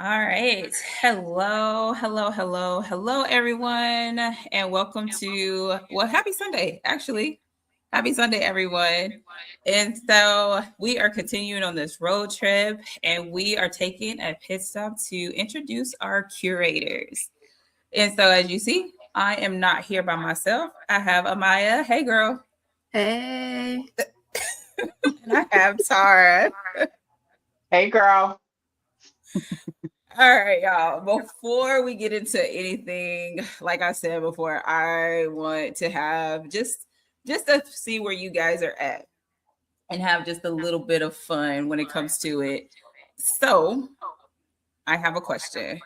All right. Hello, everyone. And welcome to, happy Sunday, actually. Happy Sunday, everyone. And so we are continuing on this road trip, and we are taking a pit stop to introduce our curators. And so, as you see, I am not here by myself. I have Amaya. Hey, girl. Hey. And I have Tara. Hey, girl. All right, y'all. Before we get into anything, like I said before, I want to have just to see where you guys are at and have just a little bit of fun when it comes to it. So, I have a question.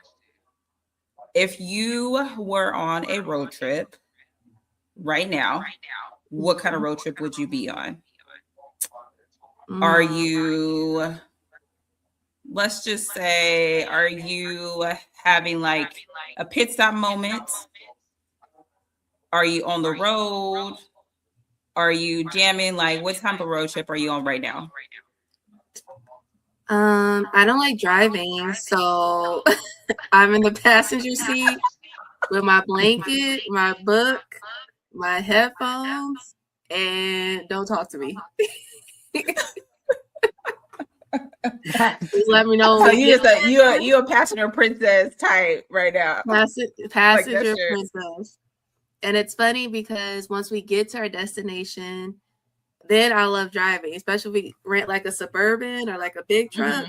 If you were on a road trip right now, what kind of road trip would you be on? Are you, let's just say, are you having like a pit stop moment? Are you on the road? Are you jamming? Like, what type of road trip are you on right now? I don't like driving, so I'm in the passenger seat with my blanket, my book, my headphones, and don't talk to me. Just let me know. So you a passenger princess type right now. Passenger princess. And it's funny because once we get to our destination, then I love driving, especially if we rent like a Suburban or like a big truck.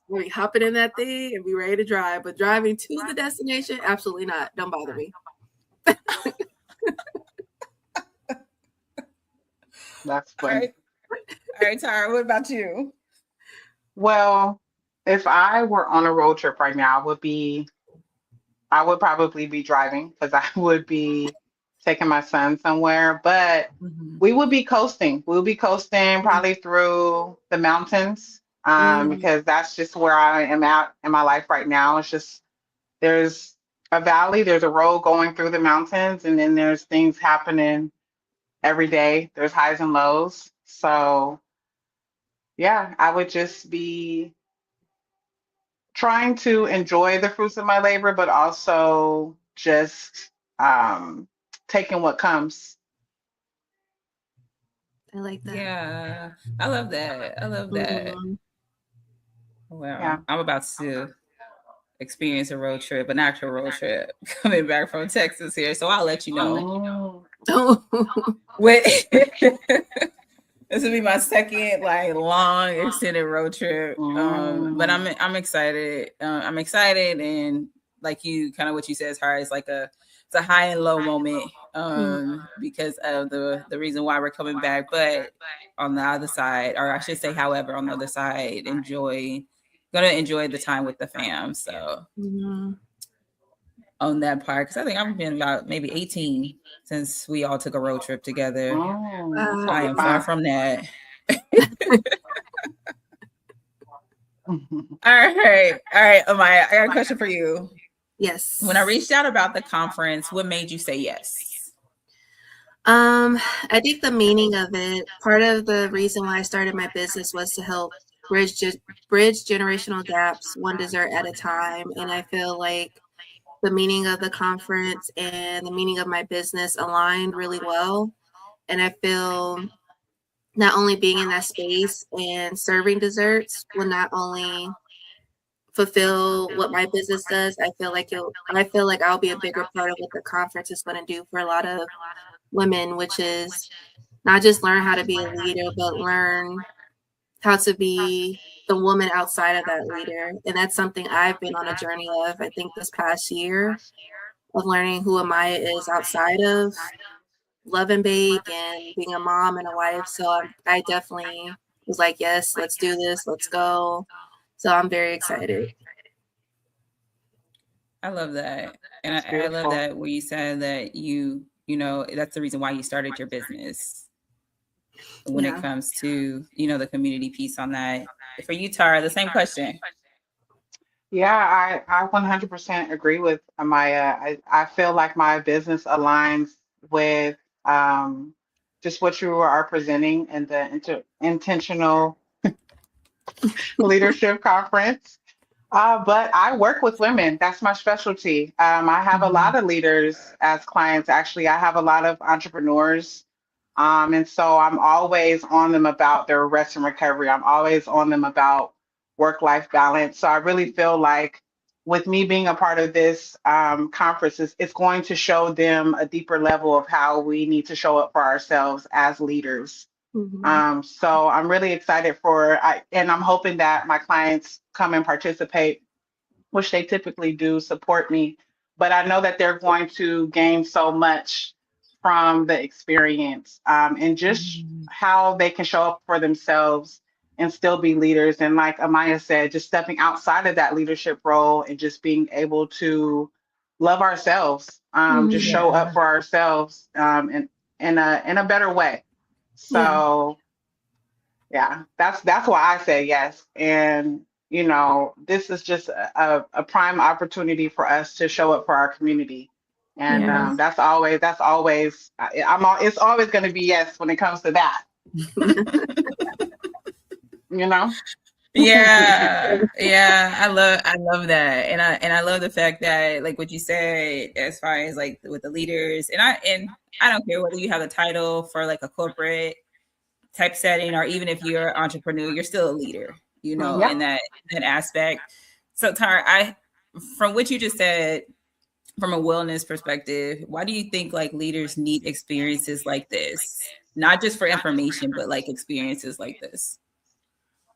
We hop it in that thing and be ready to drive. But driving to the destination, absolutely not. Don't bother me. That's funny. All right, Tara, what about you? Well, if I were on a road trip right now, I would probably be driving because I would be taking my son somewhere, but we would be coasting. We'll be coasting probably through the mountains, because that's just where I am at in my life right now. It's just there's a valley, there's a road going through the mountains, and then there's things happening every day. There's highs and lows. So yeah, I would just be trying to enjoy the fruits of my labor, but also just taking what comes. I like that. Yeah, I love that. I love that. Well, Yeah. I'm about to experience a road trip, an actual road trip, coming back from Texas here. So I'll let you know. Wait. This will be my second like long extended road trip. But I'm excited. I'm excited, and like you, kind of what you said is hard. It's a high and low moment because of the reason why we're coming back. But on the other side, or I should say, however, on the other side, gonna enjoy the time with the fam. So on that part, because I think I've been about maybe 18 since we all took a road trip together. I am far from that. All right, Amaya, I got a question for you. Yes. When I reached out about the conference, what made you say yes? I think the meaning of it, part of the reason why I started my business was to help bridge generational gaps, one dessert at a time. And I feel like the meaning of the conference and the meaning of my business aligned really well. And I feel not only being in that space and serving desserts will not only fulfill what my business does, I feel like I'll be a bigger part of what the conference is going to do for a lot of women, which is not just learn how to be a leader, but learn how to be the woman outside of that leader. And that's something I've been on a journey of, I think, this past year, of learning who Amaya is outside of Love and Bake and being a mom and a wife. So I definitely was like, yes, let's do this. Let's go. So I'm very excited. I love that. And I love that where you said that you know, that's the reason why you started your business when it comes to, the community piece on that. For you, Tara, the same question. Yeah, I 100% agree with Amaya. I feel like my business aligns with just what you are presenting in the intentional leadership conference. But I work with women. That's my specialty. I have a lot of leaders as clients. Actually, I have a lot of entrepreneurs. And so I'm always on them about their rest and recovery. I'm always on them about work-life balance. So I really feel like with me being a part of this conference, it's going to show them a deeper level of how we need to show up for ourselves as leaders. Mhm. So I'm really excited and I'm hoping that my clients come and participate, which they typically do support me. But I know that they're going to gain so much from the experience, and just how they can show up for themselves and still be leaders. And like Amaya said, just stepping outside of that leadership role and just being able to love ourselves, just Mhm. show up Yeah. for ourselves, in a better way. Yeah. So yeah, that's why I say yes. And this is just a prime opportunity for us to show up for our community. And Yeah. it's always going to be yes when it comes to that, you know? Yeah, yeah, I love that, and I love the fact that like what you said as far as like with the leaders, and I don't care whether you have a title for like a corporate type setting or even if you're an entrepreneur, you're still a leader, Mhm. in Yep. that aspect. So Tara, from what you just said, from a wellness perspective, why do you think like leaders need experiences like this, not just for information, but like experiences like this?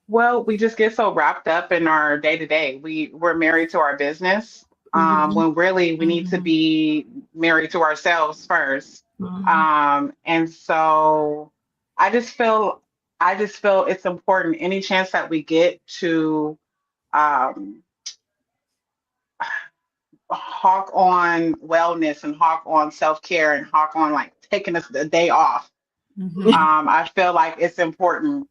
Well, we just get so wrapped up in our day to day. We're married to our business, Mhm. when really we need to Mhm. be married to ourselves first. Mhm. And so I just feel I just feel it's important any chance that we get to um, hawk on wellness and hawk on self care and hawk on like taking us the day off. Mhm. I feel like it's important.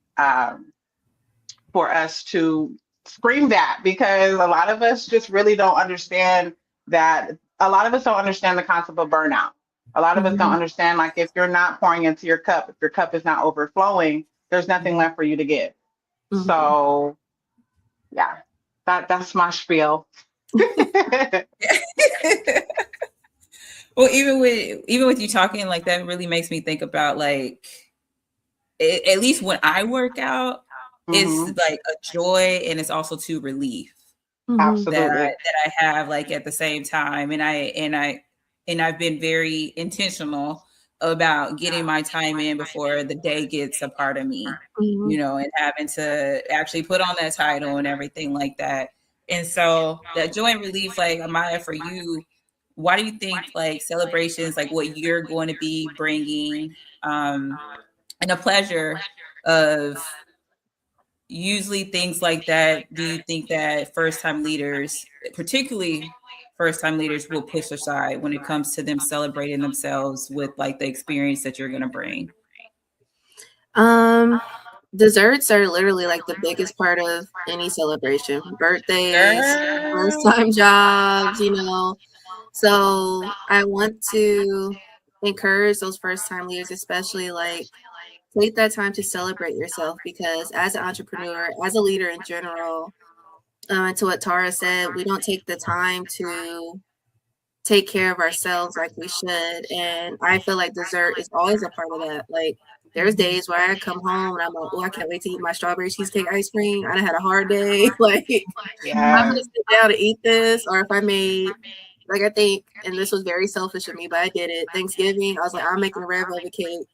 For us to scream that because a lot of us just really don't understand that. A lot of us don't understand the concept of burnout. A lot of us don't Mhm. understand, like, if you're not pouring into your cup, if your cup is not overflowing, there's nothing left for you to give. Mhm. So yeah, that's my spiel. Well, even with you talking like that really makes me think about like at least when I work out, it's Hmm. like a joy and it's also to relief Mhm. that I Absolutely. that I have like at the same time. And I've been very intentional about getting my time in before the day gets a part of me, Mhm. and having to actually put on that title and everything like that. And so that joy and relief, like Amaya, for you, why do you think like celebrations, like what you're going to be bringing, and a pleasure of usually things like that, do you think that first time leaders, particularly first time leaders, will push aside when it comes to them celebrating themselves with like the experience that you're going to bring? Um, Desserts are literally like the biggest part of any celebration. Birthdays, first Girl. time jobs, you know. So I want to encourage those first time leaders, especially like take that time to celebrate yourself because as an entrepreneur, as a leader in general, and to what Tara said, we don't take the time to take care of ourselves like we should. And I feel like dessert is always a part of that. Like there's days where I come home and I'm like, oh, I can't wait to eat my strawberry cheesecake ice cream. I done had a hard day. Like I'm gonna Yes. sit down and eat this. Or if I made like I think, and this was very selfish of me, but I did it. Thanksgiving, I was like, I'm making a red velvet cake.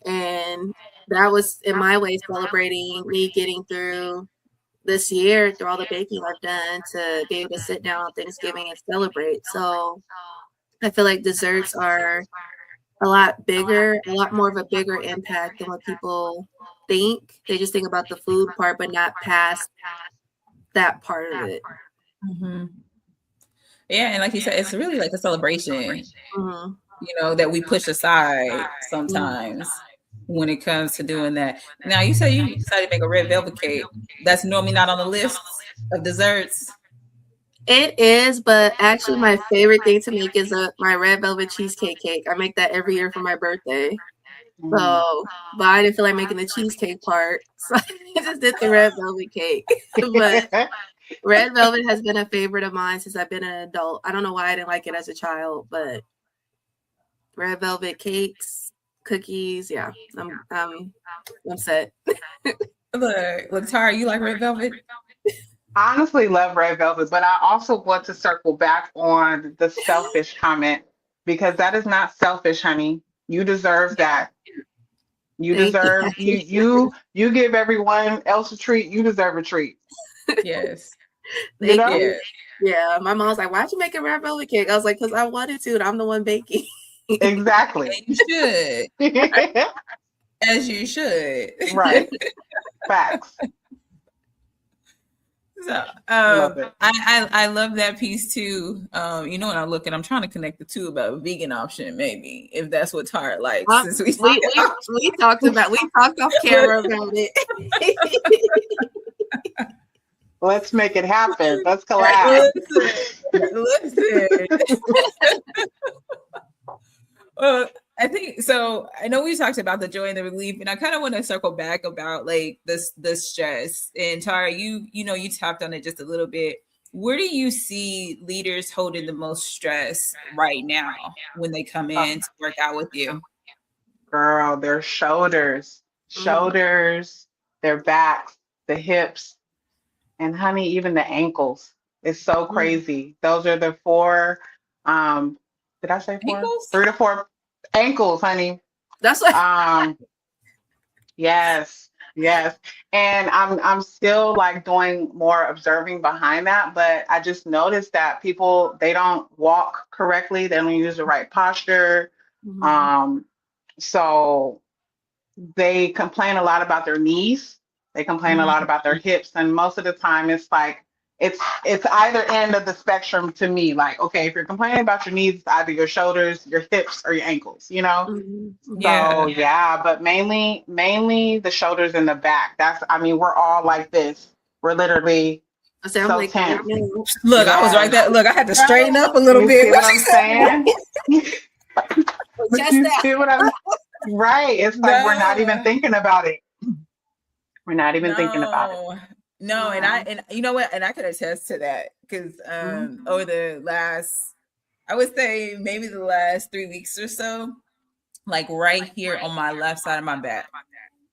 And that was in my way celebrating me getting through this year through all the baking I've done to be able to sit down on Thanksgiving and celebrate. So I feel like desserts are a lot bigger, a lot more of a bigger impact than what people think. They just think about the food part, but not past that part of it. Mhm. Yeah, and like you said, it's really like a celebration, Mm-hmm. that we push aside Mm-hmm. sometimes when it comes to doing that. Now, you say you decided to make a red velvet cake. That's normally not on the list of desserts. It is, but actually, my favorite thing to make is my red velvet cheesecake cake. I make that every year for my birthday. Mm. So, but I didn't feel like making the cheesecake part, so I just did the red velvet cake. But Red velvet has been a favorite of mine since I've been an adult. I don't know why I didn't like it as a child, but red velvet cakes, cookies, yeah, I'm set. Look, Tara, you like red velvet? I honestly love red velvet, but I also want to circle back on the selfish comment because that is not selfish, honey. You deserve that. You Thank deserve you. you give everyone else a treat. You deserve a treat. Yes. You Thank know? you. Yeah, my mom's like, "Why'd you make a red velvet cake?" I was like, "Cause I wanted to, and I'm the one baking." Exactly. You should, as you should. Right. Facts. So Love it. I love that piece too. You know, when I look and I'm trying to connect the two about a vegan option, maybe if that's what Tara likes. Since we talked off camera about it. Let's make it happen. Let's collab. Listen. Well, I think so. I know we talked about the joy and the relief, and I kind of want to circle back about like the stress. And Tara, you know, you tapped on it just a little bit. Where do you see leaders holding the most stress right now when they come in to work out with you? Girl, their shoulders, their backs, the hips, and honey, even the ankles. It's so crazy. Those are the four. Did I say four? Ankles? 3 to 4 ankles, honey. That's like Yes, yes. And I'm still like doing more observing behind that, but I just noticed that people they don't walk correctly, they don't use the right posture. Um, so they complain a lot about their knees. They complain a lot about their hips, and most of the time it's like it's either end of the spectrum to me. Like, okay, if you're complaining about your knees, it's either your shoulders, your hips, or your ankles, you know? So yeah, but mainly the shoulders and the back. That's I mean, we're all like this. We're literally so like, tense. Look, I was right there. Look, I had to straighten up a little You bit. see what I'm saying? You see what I'm right. It's like we're not even thinking about it. We're not even thinking about it. No, and you know what? And I can attest to that because over the last, I would say maybe the last 3 weeks or so, like right here on my left side of my back,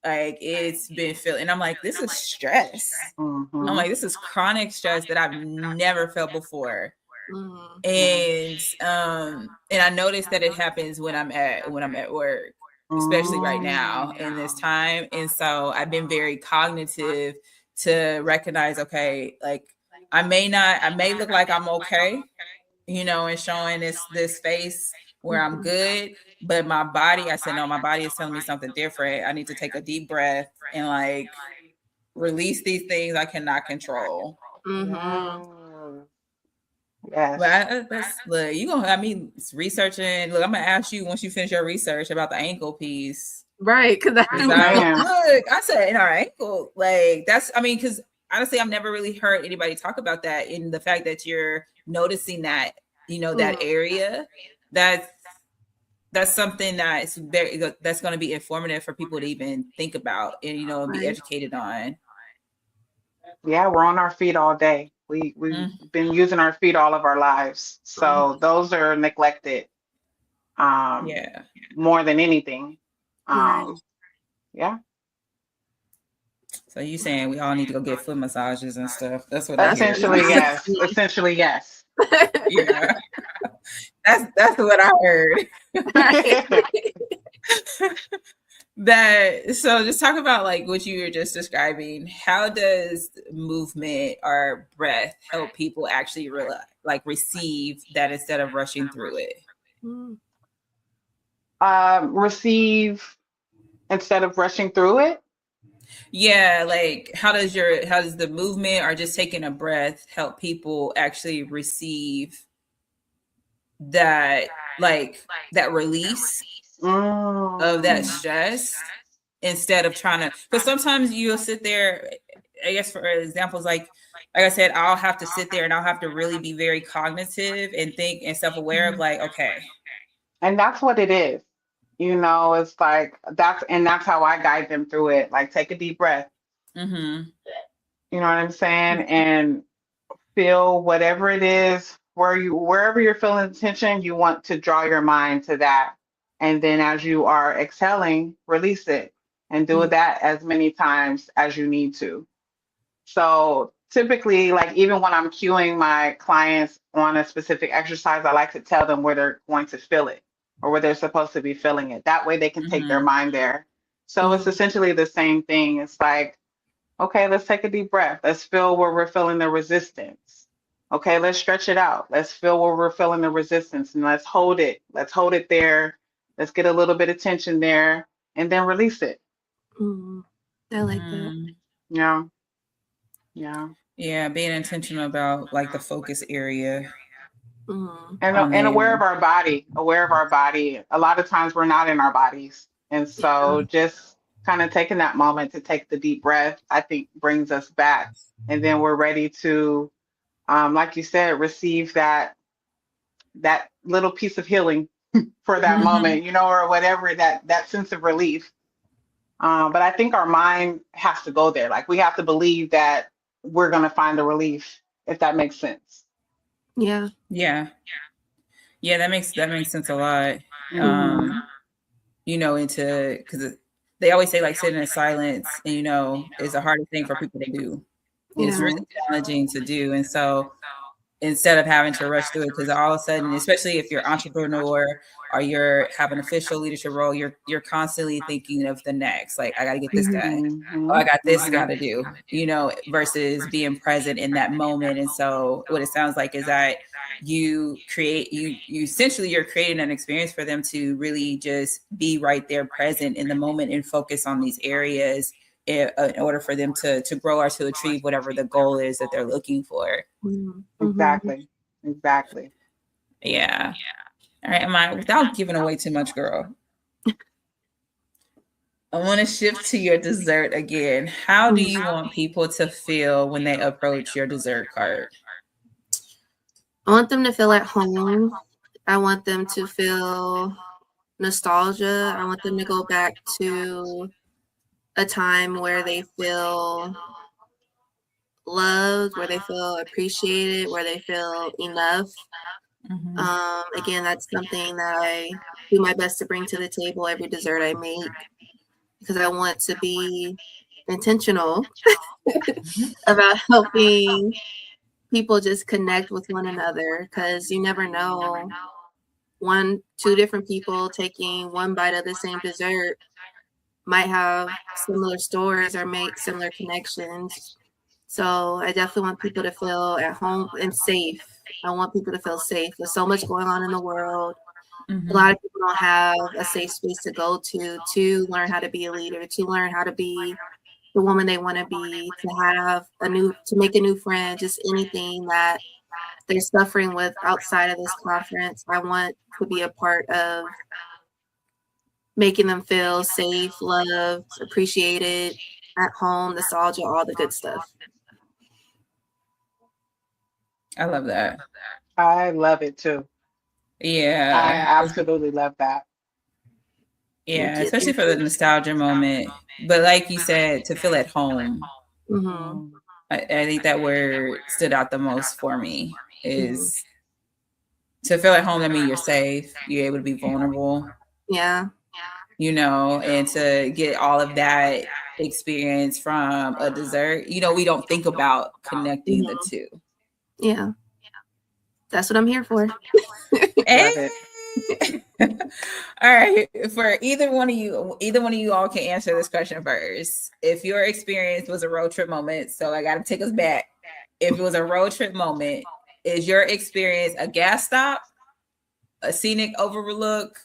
like it's been feeling. And I'm like, this is stress. I'm like, this is chronic stress that I've never felt before. And I noticed that it happens when I'm at work, especially right now in this time. And so I've been very cognitive to recognize, okay, like I may look like I'm okay, you know, and showing this face where I'm good, but my body, I said, no, my body is telling me something different. I need to take a deep breath and like release these things I cannot control. Yes. But look, you gonna have me researching. Look, I'm gonna ask you once you finish your research about the ankle piece, right? Because look, I said in our ankle, like that's. I mean, because honestly, I've never really heard anybody talk about that. In the fact that you're noticing that, you know, that area, that's something that's going to be informative for people to even think about and, you know, be educated on. Yeah, we're on our feet all day. We've been using our feet all of our lives. So those are neglected. More than anything. Yeah. So you saying we all need to go get foot massages and stuff? That's what essentially, yes. Essentially, yes. Yeah. That's what I heard. So just talk about like what you were just describing. How does movement or breath help people actually receive that instead of rushing through it? Receive instead of rushing through it? Yeah, like how does the movement or just taking a breath help people actually receive that, like that release of that stress instead of trying to, because sometimes you'll sit there, I guess for examples, like I said, I'll have to sit there and I'll have to really be very cognitive and think and self-aware of like, okay. And that's what it is. You know, it's like that's how I guide them through it. Like take a deep breath. You know what I'm saying? And feel whatever it is wherever you're feeling tension, you want to draw your mind to that. And then as you are exhaling, release it and do Mm, that as many times as you need to. So typically, like even when I'm cueing my clients on a specific exercise, I like to tell them where they're going to feel it or where they're supposed to be feeling it. That way they can take their Mm-hmm. mind there. So it's mm, essentially the same thing. It's like, okay, let's take a deep breath. Let's feel where we're feeling the resistance. Okay, let's stretch it out. Let's feel where we're feeling the resistance and let's hold it. Let's hold it there. Let's get a little bit of tension there and then release it. mm. I like that. Mm. Yeah. Yeah. Yeah, being intentional about like the focus area Mm, on And aware there. of our body, aware of our body. A lot of times we're not in our bodies. And yeah. so just kind of taking that moment to take the deep breath, I think brings us back. And then we're ready to, like you said, receive that little piece of healing for that Mm-hmm. moment, or whatever, that sense of relief. But I think our mind has to go there. Like we have to believe that we're going to find the relief, if that makes sense. Yeah. Yeah. Yeah, that makes sense a lot. Hmm. Um, into because they always say like sitting in silence, and is the hardest thing for people to do. It's Yeah. really challenging to do, and so instead of having to rush through it, because all of a sudden, especially if you're entrepreneur or you're have an official leadership role, you're constantly thinking of the next, like I got to get this Hmm. done, oh Hmm. I got this got Hmm. to do, versus being present in that moment. And so what it sounds like is that you essentially you're creating an experience for them to really just be right there present in the moment and focus on these areas in order for them to grow or to achieve whatever the goal is that they're looking for. Hmm. Hmm. Exactly. Exactly. Yeah. All right, Amaya, without giving away too much, girl, I want to shift to your dessert again. How do you want people to feel when they approach your dessert cart? I want them to feel at home. I want them to feel nostalgia. I want them to go back to a time where they feel loved, where they feel appreciated, where they feel enough. Mm-hmm. Again, that's something that I do my best to bring to the table every dessert I make because I want to be intentional about helping people just connect with one another because you never know. Two different people taking one bite of the same dessert might have similar stories or make similar connections. So I definitely want people to feel at home and safe. I want people to feel safe. There's so much going on in the world. A Mm-hmm. lot of people don't have a safe space to go to learn how to be a leader, to learn how to be the woman they want to be, to make a new friend, just anything that they're suffering with outside of this conference. I want to be a part of making them feel safe, loved, appreciated, at home, nostalgia, all the good stuff. I love that. I love it too. I Yeah. absolutely love that. Yeah, Thank you. especially Thank for the you. nostalgia moment. But like you said, to feel at home, Mm-hmm. Mm. I think that word stood out the most for me Mm-hmm. is to feel at home. That means you're safe, you're able to be vulnerable, Yeah. and to get all of that experience from a dessert. We don't think about connecting the Mm-hmm. two. Yeah. That's what I'm here for. Hey. Love it. All right. For either one of you all can answer this question first. If your experience was a road trip moment, so I got to take us back. If it was a road trip moment, is your experience a gas stop, a scenic overlook,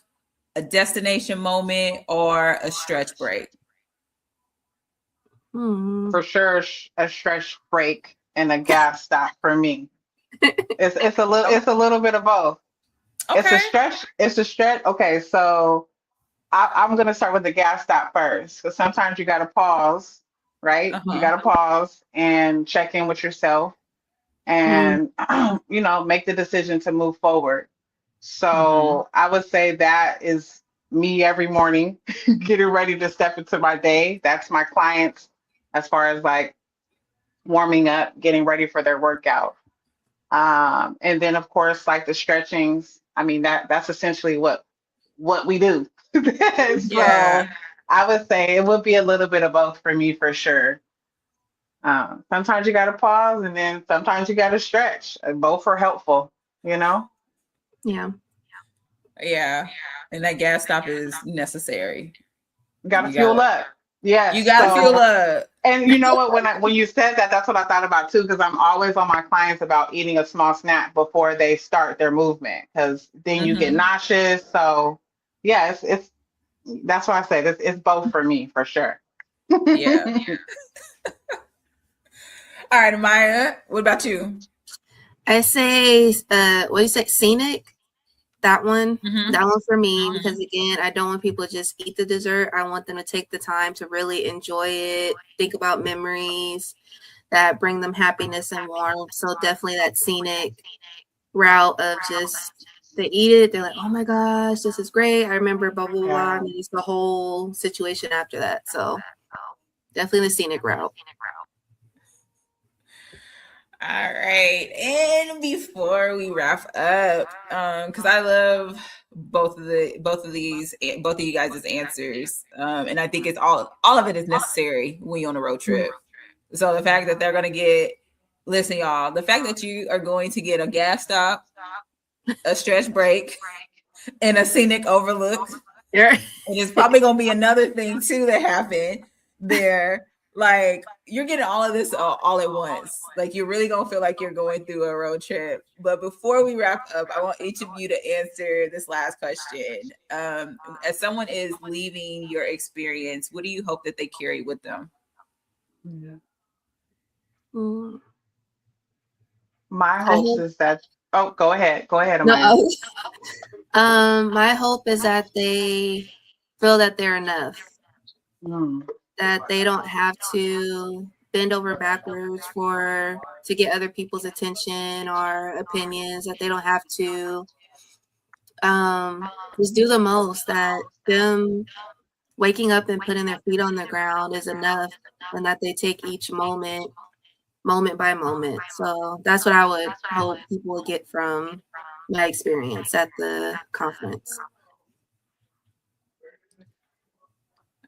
a destination moment, or a stretch break? Mm-hmm. For sure, a stretch break and a gas stop for me. It's a little bit of both. It's a Okay. stretch. It's a stretch. Okay, so I'm gonna start with the gas stop first, because sometimes you gotta pause, right? You Uh-huh. gotta pause and check in with yourself, and make the decision to move forward. Mm-hmm. So I would say that is me every morning, getting ready to step into my day. That's my clients as far as like warming up, getting ready for their workout. And then of course, like the stretchings, I mean that's essentially what we do. So Yeah. I would say it would be a little bit of both for me for sure. Sometimes you got to pause and then sometimes you got to stretch. Both are helpful, you know? Yeah. Yeah. And that gas stop is necessary. You got to You fuel gotta up. you Yes. gotta fuel So, up. and you know what? When you said that, that's what I thought about too, because I'm always on my clients about eating a small snack before they start their movement, because then you get Hmm. nauseous. So, yeah, it's that's why I say this. It's both for me for sure. Yeah. All right, Amaya, what about you? I say, what do you say, scenic? That one, Hmm. that one for me, because Hmm. again, I don't want people to just eat the dessert. I want them to take the time to really enjoy it, think about memories that bring them happiness and warmth. So definitely that scenic route of just they eat it, they're like, oh my gosh, this is great. I remember blah blah blah, Yeah. and it's the whole situation after that. So definitely the scenic route. All right. And before we wrap up, because I love both of you guys' answers. And I think it's all of it is necessary when you're on a road trip. So the fact that they're gonna get listen, y'all, the fact that you are going to get a gas stop, a stretch break, and a scenic overlook. Yeah. And it's probably gonna be another thing too that happened there. Like you're getting all of this all at once. Like you're really gonna feel like you're going through a road trip. But before we wrap up, I want each of you to answer this last question. As someone is leaving your experience, what do you hope that they carry with them? Yeah. Mm. My I hopes hope is that, oh, go ahead, no. Amaya. My hope is that they feel that they're enough, Mm, that they don't have to bend over backwards for to get other people's attention or opinions, that they don't have to just do the most, that them waking up and putting their feet on the ground is enough, and that they take each moment by moment. So that's what I would hope people would get from my experience at the conference.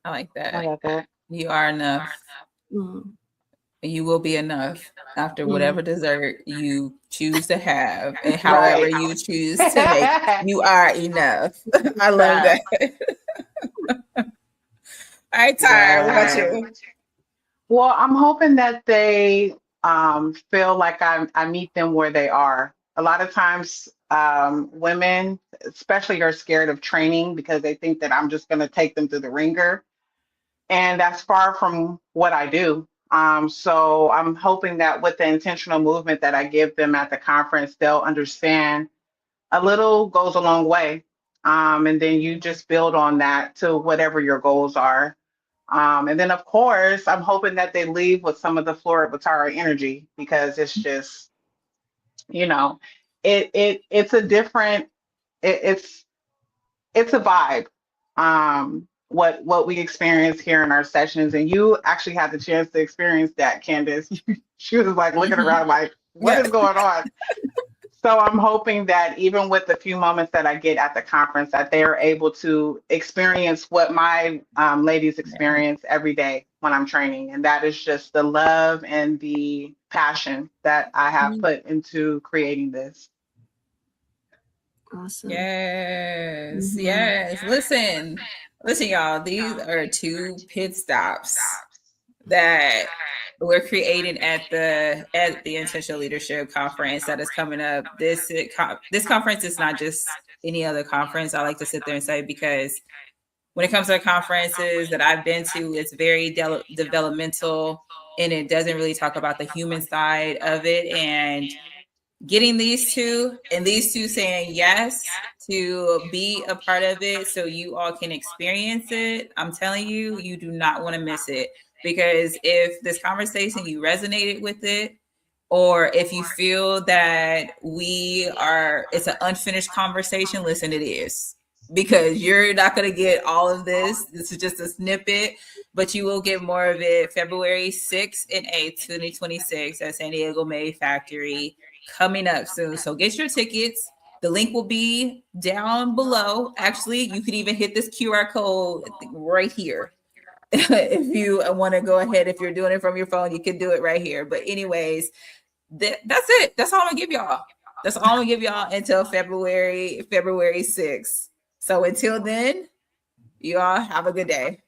I like I that. love it. You are enough. Mm, You will be enough after mm, whatever dessert you choose to have and however Right. you choose to make. You are enough. I love Fact. that. All right, Tyra, what about Yeah. you? Well, I'm hoping that they feel like I meet them where they are. A lot of times, women, especially, are scared of training because they think that I'm just going to take them through the ringer. And that's far from what I do. So I'm hoping that with the intentional movement that I give them at the conference, they'll understand a little goes a long way. And then you just build on that to whatever your goals are. And then, of course, I'm hoping that they leave with some of the Flora Batara energy because it's just, you know, it's a different, it's a vibe. What we experience here in our sessions, and you actually had the chance to experience that, Candace. She was like looking Hmm. around like, what Yeah. is going on? So I'm hoping that even with the few moments that I get at the conference, that they are able to experience what my ladies experience every day when I'm training, and that is just the love and the passion that I have mm. put into creating this. Awesome. Yes. Hmm. Yes. Listen, y'all. These are two pit stops that we're creating at the Intentional Leadership Conference that is coming up. This conference is not just any other conference. I like to sit there and say because when it comes to conferences that I've been to, it's very developmental and it doesn't really talk about the human side of it. And getting these two saying yes to be a part of it so you all can experience it, I'm telling you, you do not want to miss it. Because if this conversation you resonated with it, or if you feel that it's an unfinished conversation, listen, it is. because you're not going to get all of this. This is just a snippet, but you will get more of it February 6th and 8th, 2026 at San Diego May Factory, coming up soon. So get your tickets. The link will be down below. Actually, you could even hit this QR code right here. If you want to go ahead, if you're doing it from your phone, you can do it right here. But anyways, that's it. That's all I'm gonna give y'all. That's all I'm gonna give y'all until February 6th. So until then, you all have a good day.